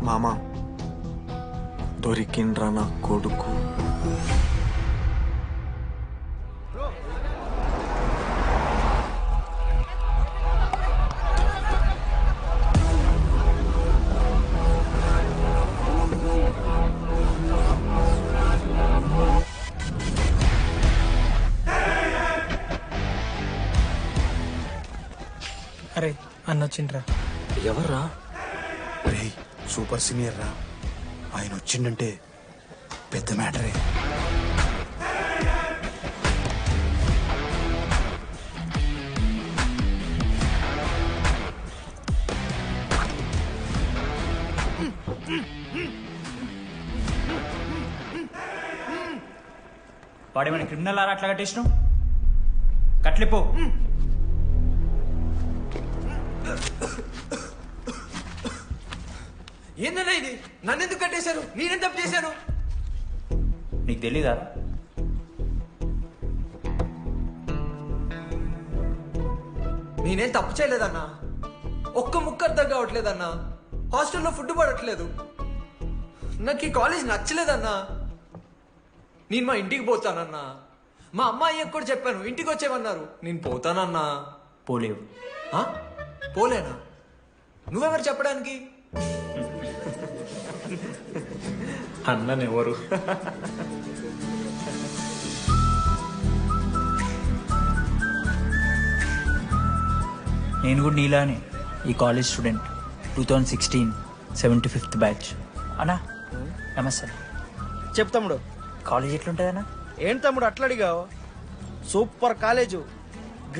మామా దొరికిండ్రా నా కొడుకు. అరే అన్న వచ్చిండ్రా. ఎవర్రా? రే సూపర్ సీనియర్ రా, ఆయన వచ్చిండంటే పెద్ద మ్యాటరే. వాడేమైనా క్రిమినల్ ఆరా అట్లా కట్టేసినావు? కట్లిపో. ఏందన్నా ఇది? నన్నెందుకు కట్టేశారు? నేనేం తప్పు చేశాను? నీకు తెలీదా? నేనేం తప్పు చేయలేదన్నా. ఒక్క ముక్క అర్థం కావట్లేదన్నా. హాస్టల్లో ఫుడ్ పడట్లేదు. నాకు ఈ కాలేజ్ నచ్చలేదన్నా. నేను మా ఇంటికి పోతానన్నా. మా అమ్మాయి కూడా చెప్పాను, ఇంటికి వచ్చేవన్నారు. నేను పోతానన్నా. పోలేవు. ఆ? పోలేనా? నువ్వెవరు చెప్పడానికి? అన్ననెవరు? నేను కూడా నీలానే ఈ కాలేజ్ స్టూడెంట్, 2016 75th బ్యాచ్. అన్నా నమస్తే. చెప్పు తమ్ముడు. కాలేజ్ ఎట్లుంటుంది అన్న? ఏంటి తమ్ముడు అట్లా అడిగావు? Super college,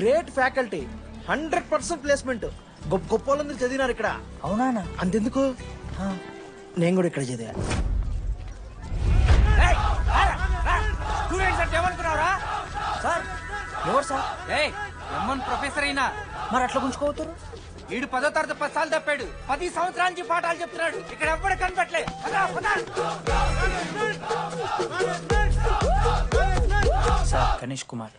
great faculty, 100% placement. గొప్ప గొప్ప వాళ్ళందరూ చదివినారు ఇక్కడ. అవునా అన్న? అంతెందుకు, నేను కూడా ఇక్కడ చదివా. సార్ ఎవరు సార్? ప్రొఫెసర్ అయినా మరి అట్లా గుంజుకోవతారు? వీడు 10వ తరగతి 10 సార్లు తప్పాడు. 10 సంవత్సరాల నుంచి పాఠాలు చెప్తున్నాడు. ఇక్కడ ఎవ్వడు కనపట్లే. సార్ గణేష్ కుమార్.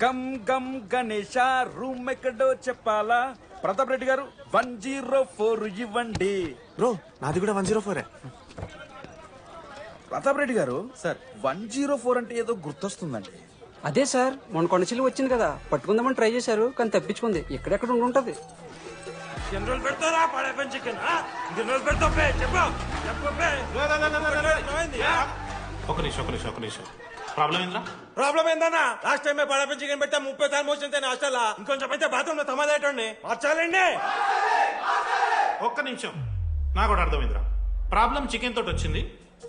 గమ్ గమ్ గణేష, రూమ్ ఎక్కడో చెప్పాలా? ప్రతాప్ రెడ్డి గారు 104 ఇవ్వండి. బ్రో నాది కూడా 104. ప్రతాప్ రెడ్డి గారు సార్ 104 అంటే ఏదో గుర్తొస్తుందండి. అదే సార్, మొన్న కొండచిల్లు వచ్చింది కదా, పట్టుకుందామని ట్రై చేశారు కానీ తప్పించుకుంది. ఎక్కడెక్కడ ఉండుంటది. ఒక నిమిషం ప్రాబ్లం ఏంద్రా? ప్రాబ్లం ఏందన్నా? లాస్ట్ టైం పడప చికెన్ పెట్టా 30 సార్లు మోసింది హాస్టల్. ఇంకొంచెం అయితే బాత్రూమ్ లో తమాదేటండి మార్చాలండి. ఒక్క నిమిషం, నాకు కూడా అర్థమైందిరా. ప్రాబ్లం చికెన్ తోటి వచ్చింది,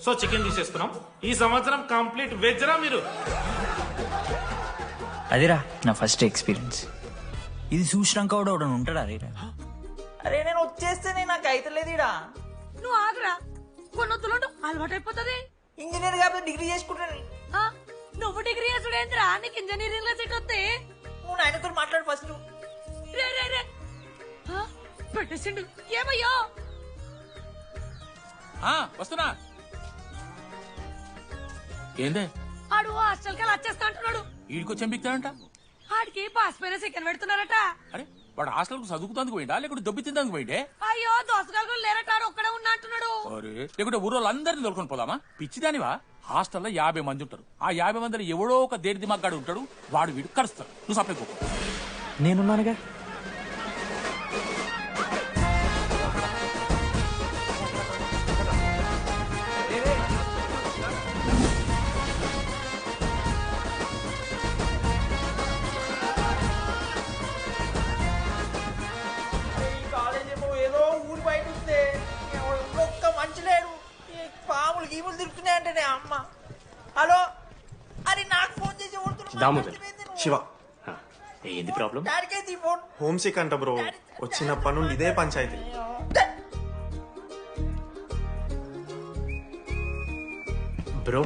సో చికెన్ తీసేస్తున్నాం. ఈ సంవత్సరం కంప్లీట్ వెజ్ రా మీరు. అదేరా నా ఫస్ట్ ఎక్స్పీరియన్స్. ఇది చూసినాక కూడా ఒకడు ఉంటాడా? అరే నేను వచ్చేస్తేనే నాకు అయితలేదు ఇడా. నువ్వు ఆగరా, కొన్నొత్తులు అలవాటైపోతుంది. ఇంజనీర్ కాబట్టి డిగ్రీ చేసుకుంటాను. నువ్వు డిగ్రీ చేసుడేంద్రా, నీకు ఇంజనీరింగ్ లో సీట్ వస్తే. నువ్వు నాయనతో మాట్లాడు ఫస్ట్. రే రే రే పెట్టేసిండు. ఏమయ్యో వస్తున్నా. ఏందే ఆడు హాస్టల్ కి వచ్చేస్తా అంటున్నాడు. ఈడికి చెంపిస్తాడంట. ఆడికి పాస్ పైన సెకండ్ పెడుతున్నారట. అరే వాడు హాస్టల్ కు చదువుకుతానికి పోయిండా లేకుంటే దొబ్బి తిందానికి పోయిండే? అయ్యో దోసగాళ్ళు లేరట, ఆడు ఒక్కడే ఉన్నా అంటున్నాడు. అరే లేకుంటే ఊరోళ్ళు అందరినీ దొరుకుని పోదామా? పిచ్చిదానివా? హాస్టల్లో 50 మంది ఉంటారు. ఆ 50 మందిలో ఎవడో ఒక దేడి దిమాగ్గాడు ఉంటాడు. వాడు వీడు కలుస్తాడు. నువ్వు సప్లై పో. నేనున్నానుగా. ఏదో ఊరి బయట వస్తే ఒక్క మంచి లేడు. పాములు గీములు తిరుగుతున్నాయంటే అమ్మ. హలో, అరే నాకు ఫోన్ చేసి శివ ఏంది ప్రాబ్లం? డాడీకి ఫోన్. హోమ్ సిక్ అంట బ్రో, వచ్చినప్పటి నుండి ఇదే పంచాయతీ. బ్రో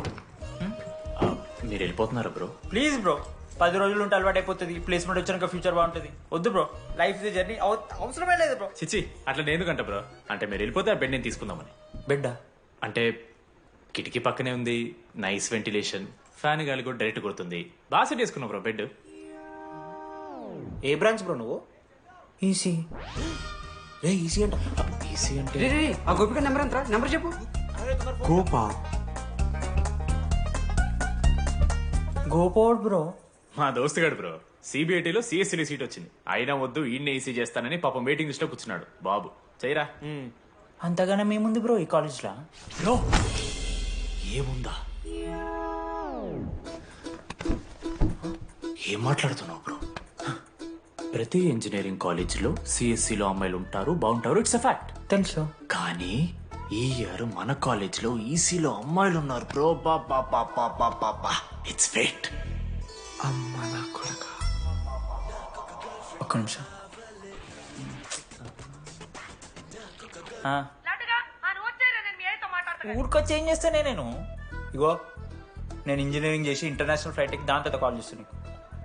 మీరు వెళ్ళిపోతున్నారా బ్రో? ప్లీజ్ బ్రో, 10 రోజులు ఉంటే అలవాటు అయిపోతుంది. ప్లేస్మెంట్ వచ్చాక ఫ్యూచర్ బాగుంటుంది. వద్దు బ్రో, లైఫ్ ఇస్ జర్నీ, అవసరమే లేదు బ్రో. చిచి అట్లా ఎందుకంట బ్రో? అంటే మీరు వెళ్ళిపోతే ఆ బెడ్ నేను తీసుకుందామని. బెడ్డా? అంటే కిటికీ పక్కనే ఉంది, నైస్ వెంటిలేషన్, ఫ్యాన్ గాలి కూడా డైరెక్ట్ కొడుతుంది. బాగా సెట్ చేసుకున్నావు బ్రో బెడ్. ఏ బ్రాంచ్ బ్రో నువ్వు? ఈసీ. రే ఈసీ అంట. ఈసీ అంటే రే, రే, రే, ఆ గోపిక నెంబర్ ఎంతరా? నెంబర్ చెప్పు. గోపా గోపోడ్ బ్రో. మా దోస్తుగాడు బ్రో సిబిఐటీలో సిఎస్సీలో సీట్ వచ్చింది. అయినా వద్దు ఈయన ఈసీ చేస్తానని పాపం వెయిటింగ్ లిస్ట్ లో కూర్చున్నాడు. బాబు చేయరా. అంతగానే మేముంది బ్రో ఈ కాలేజ్లో. బ్రో ఏముందా? ఏం మాట్లాడుతున్నావు బ్రో? ప్రతి ఇంజనీరింగ్ కాలేజీలో సిఎస్సిలో అమ్మాయిలు ఉంటారు, బాగుంటారు. It's a fact. తెలుసు. కానీ ఈ ఇయర్ మన కాలేజీలో ఈసీలో అమ్మాయిలు ఉన్నారు బ్రో. Baba it's fate. అమ్మ నా కొడక. ఒక్క నిమిషం. ఊరికొచ్చి ఏం చేస్తానే నేను? ఇగో నేను ఇంజనీరింగ్ చేసి ఇంటర్నేషనల్ ఫ్లైట్కి దాని తర్వాత కాల్ చేస్తాను నీకు.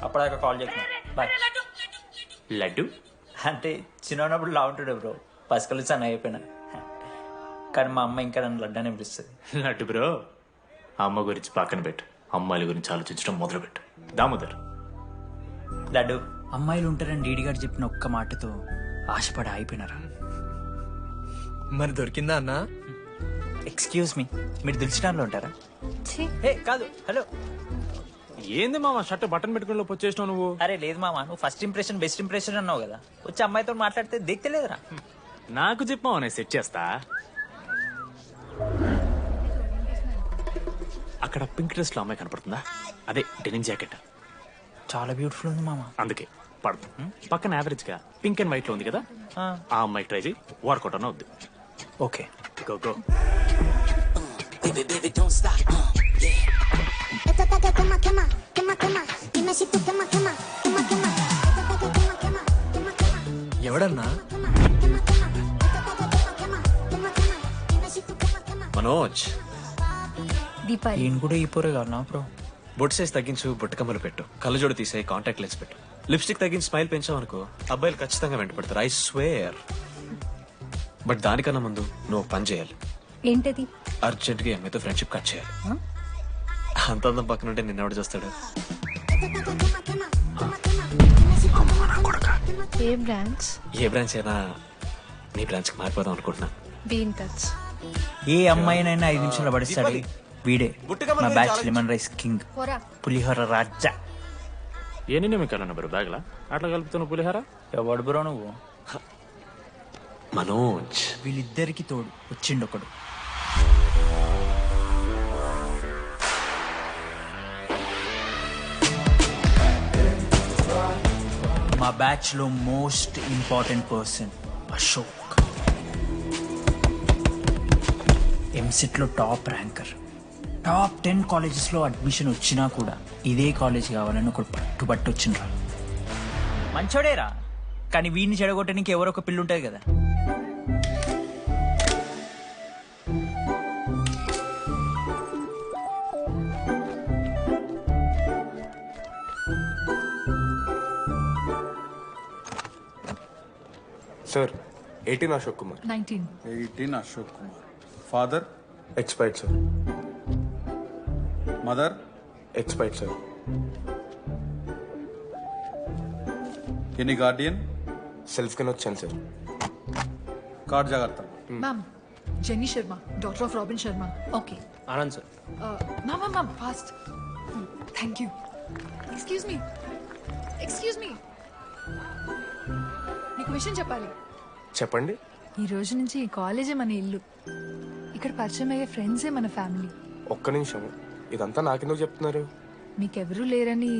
అప్పటిదాకా కాల్ చేయకు. బాయ్. లడ్డు అంటే చిన్నప్పుడు లా ఉంటుండే బ్రో, పసికలు సన్న అయిపోయినా. కానీ మా అమ్మ ఇంకా నన్ను లడ్డానే పిలుస్తుంది. లడ్డు బ్రో అమ్మ గురించి పక్కన పెట్టు, అమ్మాయిల గురించి ఆలోచించడం మొదలు పెట్టు. దామోదర్ లడ్డు, అమ్మాయిలు ఉంటారని డీడీ గారు చెప్పిన ఒక్క మాటతో ఆశపడి అయిపోయినారా? మరి దొరికిందా అన్నా? ఎక్స్క్యూజ్ మీ, మీరు దిల్చినాలో ఉంటారా? ఏ కాదు, హలో. ఏంది మామ షర్ట్ బటన్ పెట్టుకుని వచ్చేసినావు నువ్వు? అరే లేదు మామ, నువ్వు ఫస్ట్ ఇంప్రెషన్ బెస్ట్ ఇంప్రెషన్ అన్నావు కదా, వచ్చి అమ్మాయితో మాట్లాడితే దిక్తలేదురా. నాకు చెప్పావు నేను సెట్ చేస్తా. అక్కడ పింక్ డ్రెస్ లో అమ్మాయి కనపడుతుందా? అదే డెనిమ్ జాకెట్. చాలా బ్యూటిఫుల్ ఉంది మామ. అందుకే పడదు. పక్కన యావరేజ్ గా పింక్ అండ్ వైట్ లో ఉంది కదా, ఆ అమ్మాయి ట్రై చేయి. వర్కౌట్ అన్న వద్దు. Okay go go. ఎవడన్నా? మనోజ్, దీపాలి ఈయన కూడా ఈ పోరే కాదు నా బ్రో. బొట్టు సైజ్ తగ్గించు, బుట్టకమ్మలు పెట్టు, కళ్ళజోడు తీసే, కాంటాక్ట్ లెన్స్ పెట్టు, లిప్స్టిక్ తగ్గించి స్మైల్ పెంచావు అనుకో, అబ్బాయిలు ఖచ్చితంగా వెంట పెడతారు. I swear. బట్ దానికన్నా ముందు నువ్వు పని చేయాలి. ఏంటది? అర్జెంట్ గా అమ్మాయితో ఫ్రెండ్షిప్ కట్ చేయాలి. అంత అందం పక్కన ఉంటే నిన్నెవడు చూస్తాడు? ఏ బ్రాంచ్? ఏ బ్రాంచ్ అయినా నీ బ్రాంచ్ కి మారిపోదాం అనుకుంటున్నా. Be in touch. ఏ అమ్మాయినైనా 5 నిమిషాలు పడిస్తాడు వీడే. మా బ్యాచ్ లెమన్ రైస్ కింగ్, పోరా. పులిహోర రాజా. ఎన్ని నిమిషాలు బ్రో బ్యాగ్ లా అట్లా కలుపుతున్నావు పులిహార? ఎవడు బ్రో నువ్వు? మనోజ్, వీళ్ళిద్దరికి తోడు వచ్చిండు ఒకడు. మా బ్యాచ్ లో most important person Ashok. EAMCET లో టాప్ ర్యాంకర్. టాప్ 10 కాలేజెస్ లో అడ్మిషన్ వచ్చినా కూడా ఇదే కాలేజ్ కావాలని ఒకడు పట్టుబట్టి వచ్చిండ్రా. మంచోడేరా, కానీ వీడిని చెడగొట్టడానికి ఎవరో ఒక పిల్లు ఉంటుంది కదా. Sir 18 Ashok Kumar. 19. 18 Ashok Kumar. Father? Expired sir. Mother? Expired sir. Any Guardian? Self కింద వచ్చాను సార్. కార్డ్ జాగ్రత్త. Ma'am, jenny Sharma, daughter of robin Sharma. Okay. Anand sir. Ma'am ma'am ma'am, fast. Thank you. Excuse me, excuse me, నీకు విషయం చెప్పాలి. చెప్పండి. ఈ రోజు నుంచి ఈ కాలేజే మన ఇల్లు. ఇక్కడ పరిచయం అయ్యే ఫ్రెండ్సే మన ఫ్యామిలీ. ఒక్క నిమిషం, ఇదంతా నాకెందుకు చెప్తున్నారు? మీకెవరూ లేరని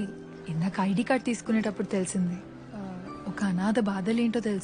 ఇందాక ఐడి కార్డ్ తీసుకునేటప్పుడు తెలిసింది. ఒక అనాథ బాధలేంటో తెలుసు.